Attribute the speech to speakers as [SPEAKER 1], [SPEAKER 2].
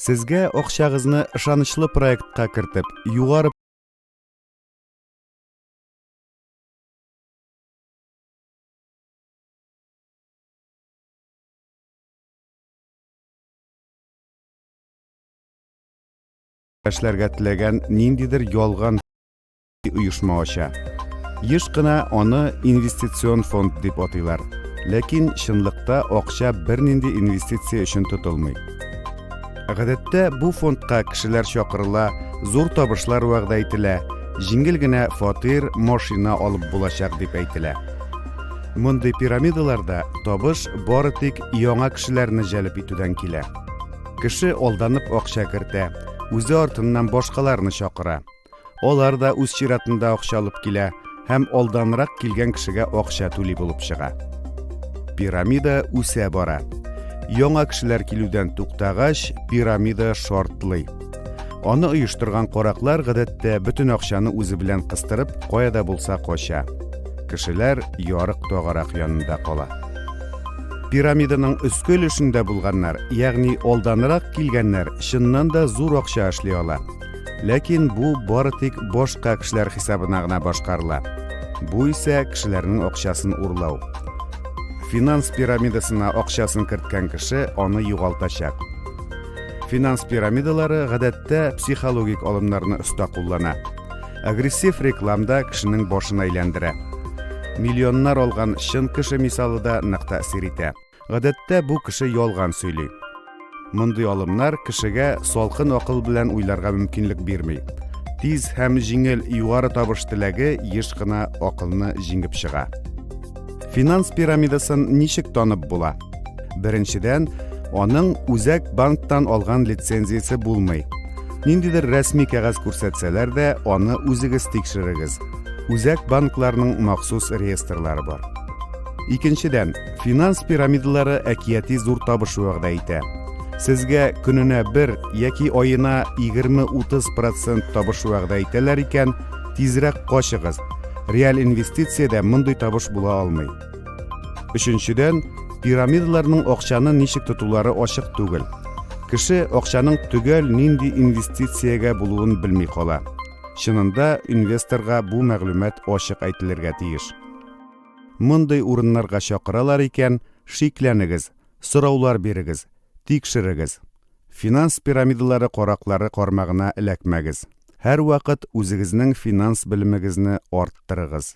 [SPEAKER 1] Сезгә акчагызны ышанычлы проектка кертеп, югары эшләргә теләгән ниндидер ялган оешма ача. Еш кына аны инвестицион фонд дип атыйлар. Ләкин чынлыкта акча бернинди инвестиция өчен тотылмый. Гадәттә бу фондка кешеләр чакырыла, зур табышлар вәгъдә ителә, җиңел генә фатир, машина алып булачак дип әйтелә. Мондый пирамидаларда табыш бары тик яңа кешеләрне җәлеп итүдән килә. Кеше алданып акча кертә, үзе артыннан башкаларны чакыра. Алар да үз чиратында акча алып килә һәм алданрак килгән кешегә акча түли булып чыга. Пирамида үсә бара. Яңа кешеләр килүдән туктагач, пирамида шартлый. Аны оештырган караклар гадәттә бөтен акчаны үзе белән кыстырып, каяда булса кача. Кешеләр ярык тагарак янында кала. Пирамиданың өске өлешендә булганнар, ягъни алданрак килгәннәр, чыннан да зур акча эшли ала. Ләкин бу бары тик башка кешеләр хисабына гына башкарыла. Бу исә кешеләрнең акчасын урлау. Финанс пирамидасына акчасын керткән кеше аны югалтачак. Финанс пирамидалары гадәттә психологик алымнарны оста куллана. Агрессив рекламда кешенең башын әйләндерә. Миллионнар алган чын кеше мисалы да нык тәэсир итә. Гадәттә бу кеше ялган сөйли. Мондый алымнар кешегә салкын акыл белән уйларга мөмкинлек бирми. Тиз һәм җиңел югары табыш теләге еш кына акылны җиңеп чыга. Финанс пирамидасын ничек танып була? Беренчедән, аның үзәк банктан алган лицензиясе булмый. Ниндидер рәсми кәгазь күрсәтсәләр дә, аны үзегез тикшерегез. Үзәк банкларның махсус реестрлары бар. Икенчедән, финанс пирамидалары әкияти зур табыш вәгъдә итә. Сезгә көненә 1 яки аена 20-30% табыш вәгъдә итәләр икән, тизрәк качыгыз. Реаль инвестициядә мондый табыш була алмый. Өченчедән, пирамидаларның акчаны ничек тотулары ачык түгел. Кеше акчаның төгәл нинди инвестициягә булуын белми кала. Чынында инвесторга бу мәгълүмат ачык әйтелергә тиеш. Мондый урыннарга чакыралар икән, шикләнегез, сораулар бирегез, тикшерегез. Финанс пирамидалары караклары кармагына эләкмәгез. Һәр вакыт үзегезнең финанс белемегезне арттырыгыз.